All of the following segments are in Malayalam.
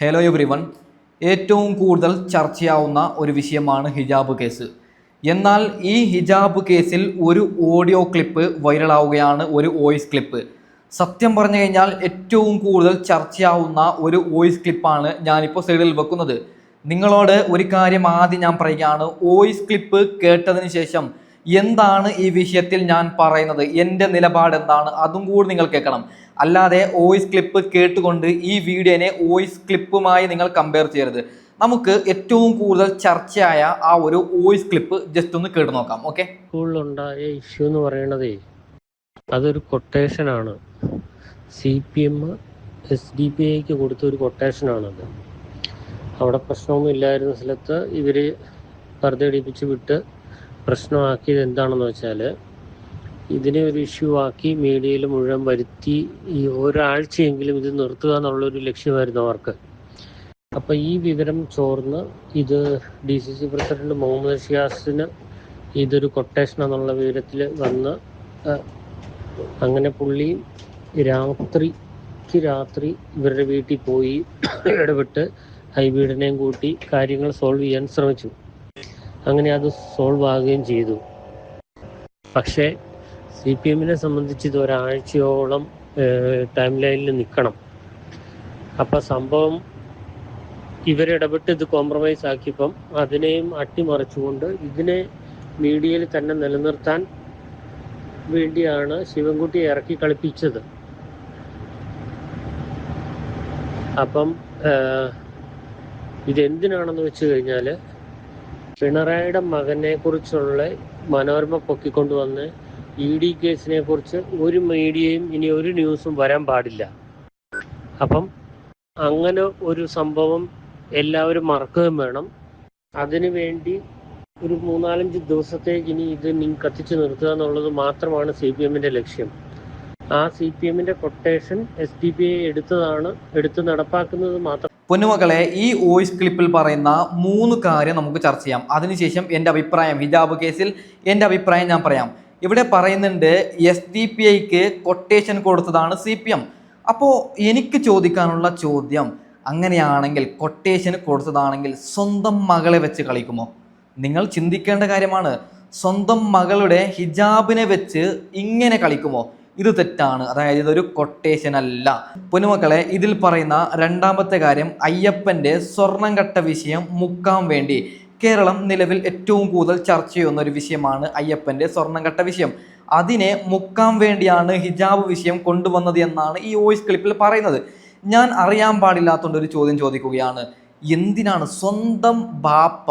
Hello everyone. ഏറ്റവും കൂടുതൽ ചർച്ചയാവുന്ന ഒരു വിഷയമാണ് ഹിജാബ് കേസ്. എന്നാൽ ഈ ഹിജാബ് കേസിൽ ഒരു ഓഡിയോ ക്ലിപ്പ് വൈറലാവുകയാണ്, ഒരു വോയിസ് ക്ലിപ്പ്. സത്യം പറഞ്ഞു കഴിഞ്ഞാൽ ഏറ്റവും കൂടുതൽ ചർച്ചയാവുന്ന ഒരു വോയിസ് ക്ലിപ്പാണ് ഞാനിപ്പോൾ സൈഡിൽ വെക്കുന്നത്. നിങ്ങളോട് ഒരു കാര്യം ആദ്യം ഞാൻ പറയുകയാണ്. വോയിസ് ക്ലിപ്പ് കേട്ടതിന് ശേഷം എന്താണ് ഈ വിഷയത്തിൽ ഞാൻ പറയുന്നത്, എൻ്റെ നിലപാട് എന്താണ്, അതും കൂടി നിങ്ങൾ കേൾക്കണം. അല്ലാതെ വോയിസ് ക്ലിപ്പ് കേട്ടുകൊണ്ട് ഈ വീഡിയോനെ വോയിസ് ക്ലിപ്പുമായി നിങ്ങൾ കമ്പയർ ചെയ്യരുത്. നമുക്ക് ഏറ്റവും കൂടുതൽ ചർച്ചയായ ആ ഒരു വോയിസ് ക്ലിപ്പ് ജസ്റ്റ് ഒന്ന് കേട്ട് നോക്കാം. ഓക്കെ. സ്കൂളിലുണ്ടായ ഇഷ്യൂ എന്ന് പറയുന്നതേ അതൊരു കൊട്ടേഷനാണ്. CPM SDPIക്ക് കൊടുത്തൊരു കൊട്ടേഷനാണത്. അവിടെ പ്രശ്നമൊന്നും ഇല്ലായിരുന്ന സ്ഥലത്ത് ഇവർ വെറുതെ ഇടിപ്പിച്ച് വിട്ട് പ്രശ്നമാക്കിയത് എന്താണെന്ന് വെച്ചാൽ, ഇതിനെ ഒരു ഇഷ്യൂ ആക്കി മീഡിയയിൽ മുഴുവൻ വരുത്തി ഈ ഒരാഴ്ചയെങ്കിലും ഇത് നിർത്തുക എന്നുള്ളൊരു ലക്ഷ്യമായിരുന്നു അവർക്ക്. അപ്പോൾ ഈ വിവരം ചോർന്ന് ഇത് DCC പ്രസിഡന്റ് മുഹമ്മദ് ഷിയാസിന് ഇതൊരു കൊട്ടേഷൻ എന്നുള്ള വിവരത്തിൽ വന്ന് അങ്ങനെ പുള്ളി രാത്രി ഇവരുടെ വീട്ടിൽ പോയി ഇടപെട്ട് ഹൈബീഡിനെയും കൂട്ടി കാര്യങ്ങൾ സോൾവ് ചെയ്യാൻ ശ്രമിച്ചു. അങ്ങനെ അത് സോൾവ് ആകുകയും ചെയ്തു. പക്ഷേ CPMനെ സംബന്ധിച്ച് ഇത് ഒരാഴ്ചയോളം ടൈം ലൈനിൽ നിൽക്കണം. അപ്പം സംഭവം ഇവരിടപെട്ട് ഇത് കോംപ്രമൈസ് ആക്കിയപ്പം അതിനെയും അട്ടിമറിച്ചുകൊണ്ട് ഇതിനെ മീഡിയയിൽ തന്നെ നിലനിർത്താൻ വേണ്ടിയാണ് ശിവൻകുട്ടിയെ ഇറക്കി കളിപ്പിച്ചത്. അപ്പം ഇതെന്തിനാണെന്ന് വെച്ച് കഴിഞ്ഞാൽ, പിണറായിയുടെ മകനെ കുറിച്ചുള്ള മനോരമ പൊക്കിക്കൊണ്ടുവന്ന് ED കേസിനെ കുറിച്ച് ഒരു മീഡിയയും ഇനി ഒരു ന്യൂസും വരാൻ പാടില്ല. അപ്പം അങ്ങനെ ഒരു സംഭവം എല്ലാവരും മറക്കുകയും വേണം. അതിനു വേണ്ടി ഒരു 3-4 ദിവസത്തേക്ക് ഇനി ഇത് കത്തിച്ചു നിർത്തുക എന്നുള്ളത് മാത്രമാണ് CPMന്റെ ലക്ഷ്യം. ആ CPMന്റെ കൊട്ടേഷൻ SDPI എടുത്ത് നടപ്പാക്കുന്നത് മാത്രം. പൊന്നുമക്കളെ, ഈ വോയിസ് ക്ലിപ്പിൽ പറയുന്ന 3 കാര്യം നമുക്ക് ചർച്ച ചെയ്യാം. അതിനുശേഷം എൻ്റെ അഭിപ്രായം, ഹിജാബ് കേസിൽ എൻ്റെ അഭിപ്രായം ഞാൻ പറയാം. ഇവിടെ പറയുന്നുണ്ട് SDPIക്ക് കൊട്ടേഷൻ കൊടുത്തതാണ് CPM. അപ്പോൾ എനിക്ക് ചോദിക്കാനുള്ള ചോദ്യം, അങ്ങനെയാണെങ്കിൽ കൊട്ടേഷൻ കൊടുത്തതാണെങ്കിൽ സ്വന്തം മകളെ വെച്ച് കളിക്കുമോ? നിങ്ങൾ ചിന്തിക്കേണ്ട കാര്യമാണ്. സ്വന്തം മകളുടെ ഹിജാബിനെ വെച്ച് ഇങ്ങനെ കളിക്കുമോ? ഇത് തെറ്റാണ്. അതായത് ഇതൊരു കൊട്ടേഷൻ അല്ല. പൊന്നുമക്കളെ, ഇതിൽ പറയുന്ന രണ്ടാമത്തെ കാര്യം, അയ്യപ്പൻ്റെ സ്വർണം കട്ട വിഷയം മുക്കാൻ വേണ്ടി കേരളം നിലവിൽ ഏറ്റവും കൂടുതൽ ചർച്ച ചെയ്യുന്ന ഒരു വിഷയമാണ് അയ്യപ്പൻ്റെ സ്വർണം കട്ട വിഷയം. അതിനെ മുക്കാൻ വേണ്ടിയാണ് ഹിജാബ് വിഷയം കൊണ്ടുവന്നത് എന്നാണ് ഈ വോയിസ് ക്ലിപ്പിൽ പറയുന്നത്. ഞാൻ അറിയാൻ പാടില്ലാത്തതുകൊണ്ട് ഒരു ചോദ്യം ചോദിക്കുകയാണ്. എന്തിനാണ് സ്വന്തം ബാപ്പ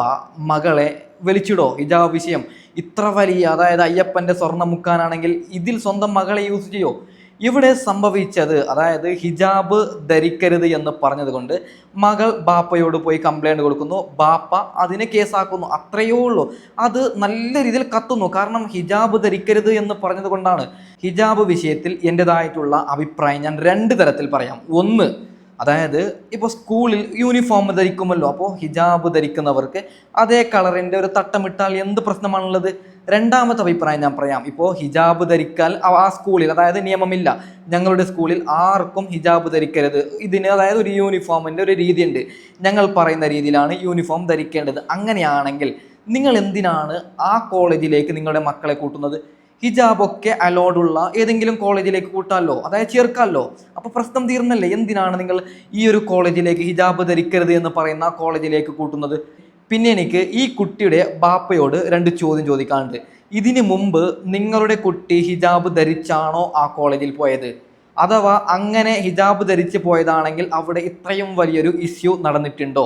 മകളെ വലിച്ചിടോ ഹിജാബ് വിഷയം? ഇത്ര വലിയ, അതായത് അയ്യപ്പൻ്റെ സ്വർണ്ണം മുക്കാനാണെങ്കിൽ ഇതിൽ സ്വന്തം മകളെ യൂസ് ചെയ്യോ? ഇവിടെ സംഭവിച്ചത്, അതായത് ഹിജാബ് ധരിക്കരുത് എന്ന് പറഞ്ഞത് കൊണ്ട് മകൾ ബാപ്പയോട് പോയി കംപ്ലൈൻറ്റ് കൊടുക്കുന്നു, ബാപ്പ അതിനെ കേസാക്കുന്നു. അത്രയേ ഉള്ളൂ. അത് നല്ല രീതിയിൽ കത്തുന്നു. കാരണം ഹിജാബ് ധരിക്കരുത് എന്ന് പറഞ്ഞത് കൊണ്ടാണ്. ഹിജാബ് വിഷയത്തിൽ എൻ്റെതായിട്ടുള്ള അഭിപ്രായം ഞാൻ 2 തരത്തിൽ പറയാം. ഒന്ന്, അതായത് ഇപ്പോൾ സ്കൂളിൽ യൂണിഫോം ധരിക്കുമല്ലോ, അപ്പോൾ ഹിജാബ് ധരിക്കുന്നവർക്ക് അതേ കളറിൻ്റെ ഒരു തട്ടമിട്ടാൽ എന്ത് പ്രശ്നമാണുള്ളത്? രണ്ടാമത്തെ അഭിപ്രായം ഞാൻ പറയാം. ഇപ്പോൾ ഹിജാബ് ധരിക്കാൻ ആ സ്കൂളിൽ, അതായത് നിയമമില്ല, ഞങ്ങളുടെ സ്കൂളിൽ ആർക്കും ഹിജാബ് ധരിക്കരുത്, ഇതിന് അതായത് ഒരു യൂണിഫോമിൻ്റെ ഒരു രീതിയുണ്ട്, ഞങ്ങൾ പറയുന്ന രീതിയിലാണ് യൂണിഫോം ധരിക്കേണ്ടത്. അങ്ങനെയാണെങ്കിൽ നിങ്ങൾ എന്തിനാണ് ആ കോളേജിലേക്ക് നിങ്ങളുടെ മക്കളെ കൂട്ടുന്നത്? ഹിജാബൊക്കെ അലോഡുള്ള ഏതെങ്കിലും കോളേജിലേക്ക് കൂട്ടാമല്ലോ, അതായത് ചേർക്കാമല്ലോ. അപ്പോൾ പ്രശ്നം തീർന്നല്ലേ? എന്തിനാണ് നിങ്ങൾ ഈ ഒരു കോളേജിലേക്ക്, ഹിജാബ് ധരിക്കരുത് എന്ന് പറയുന്ന കോളേജിലേക്ക് കൂട്ടുന്നത്? പിന്നെ എനിക്ക് ഈ കുട്ടിയുടെ ബാപ്പയോട് 2 ചോദ്യം ചോദിക്കാനുണ്ട്. ഇതിനു മുമ്പ് നിങ്ങളുടെ കുട്ടി ഹിജാബ് ധരിച്ചാണോ ആ കോളേജിൽ പോയത്? അഥവാ അങ്ങനെ ഹിജാബ് ധരിച്ച് പോയതാണെങ്കിൽ അവിടെ ഇത്രയും വലിയൊരു ഇഷ്യൂ നടന്നിട്ടുണ്ടോ?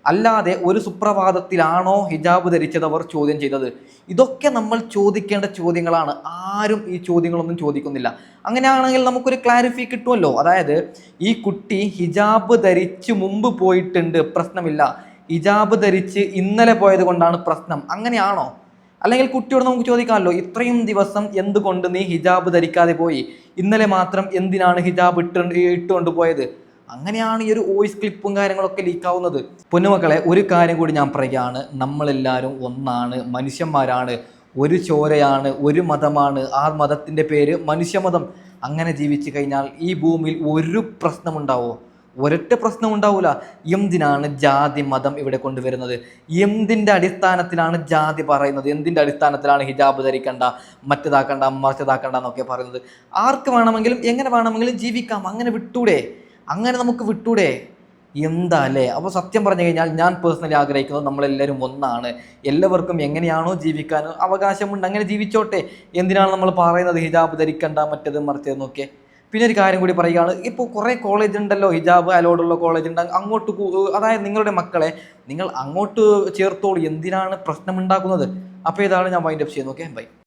അല്ലാതെ ഒരു സുപ്രഭാതത്തിലാണോ ഹിജാബ് ധരിച്ചതവർ ചോദ്യം ചെയ്തത്? ഇതൊക്കെ നമ്മൾ ചോദിക്കേണ്ട ചോദ്യങ്ങളാണ്. ആരും ഈ ചോദ്യങ്ങളൊന്നും ചോദിക്കുന്നില്ല. അങ്ങനെയാണെങ്കിൽ നമുക്കൊരു ക്ലാരിഫൈ കിട്ടുമല്ലോ. അതായത് ഈ കുട്ടി ഹിജാബ് ധരിച്ച് മുമ്പ് പോയിട്ടുണ്ട്, പ്രശ്നമില്ല. ഹിജാബ് ധരിച്ച് ഇന്നലെ പോയത് കൊണ്ടാണ് പ്രശ്നം, അങ്ങനെയാണോ? അല്ലെങ്കിൽ കുട്ടിയോട് നമുക്ക് ചോദിക്കാമല്ലോ, ഇത്രയും ദിവസം എന്തുകൊണ്ട് നീ ഹിജാബ് ധരിക്കാതെ പോയി, ഇന്നലെ മാത്രം എന്തിനാണ് ഹിജാബ് ഇട്ടുകൊണ്ട് പോയത്? അങ്ങനെയാണ് ഈ ഒരു വോയിസ് ക്ലിപ്പും കാര്യങ്ങളൊക്കെ ലീക്കാവുന്നത്. പൊന്നുമക്കളെ, ഒരു കാര്യം കൂടി ഞാൻ പറയുകയാണ്. നമ്മളെല്ലാവരും ഒന്നാണ്, മനുഷ്യന്മാരാണ്, ഒരു ചോരയാണ്, ഒരു മതമാണ്. ആ മതത്തിൻ്റെ പേര് മനുഷ്യമതം. അങ്ങനെ ജീവിച്ചു കഴിഞ്ഞാൽ ഈ ഭൂമിയിൽ ഒരു പ്രശ്നമുണ്ടാവോ? ഒരൊറ്റ പ്രശ്നം ഉണ്ടാവില്ല. എന്തിനാണ് ജാതി മതം ഇവിടെ കൊണ്ടുവരുന്നത്? എന്തിൻ്റെ അടിസ്ഥാനത്തിലാണ് ജാതി പറയുന്നത്? എന്തിൻ്റെ അടിസ്ഥാനത്തിലാണ് ഹിജാബ് ധരിക്കണ്ട, മറ്റേതാക്കണ്ട, മറിച്ചതാക്കണ്ട എന്നൊക്കെ പറയുന്നത്? ആർക്ക് വേണമെങ്കിലും എങ്ങനെ വേണമെങ്കിലും ജീവിക്കാം, അങ്ങനെ വിട്ടൂടെ? അങ്ങനെ നമുക്ക് വിട്ടൂടെ? എന്താ അല്ലേ? അപ്പോൾ സത്യം പറഞ്ഞു കഴിഞ്ഞാൽ ഞാൻ പേഴ്സണലി ആഗ്രഹിക്കുന്നത് നമ്മളെല്ലാവരും ഒന്നാണ്. എല്ലാവർക്കും എങ്ങനെയാണോ ജീവിക്കാൻ അവകാശമുണ്ട് അങ്ങനെ ജീവിച്ചോട്ടെ. എന്തിനാണ് നമ്മൾ പറയുന്നത് ഹിജാബ് ധരിക്കണ്ട, മറ്റേത് മറിച്ചതെന്നൊക്കെ? പിന്നെ ഒരു കാര്യം കൂടി പറയുകയാണ്, ഇപ്പോൾ കുറേ കോളേജ് ഉണ്ടല്ലോ, ഹിജാബ് അലോഡുള്ള കോളേജ് ഉണ്ട്, അങ്ങോട്ട് അതായത് നിങ്ങളുടെ മക്കളെ നിങ്ങൾ അങ്ങോട്ട് ചേർത്തോളൂ. എന്തിനാണ് പ്രശ്നം ഉണ്ടാക്കുന്നത്? അപ്പോൾ ഇതാണ് ഞാൻ വൈൻഡപ്പ് ചെയ്യുന്നത്. Okay, by.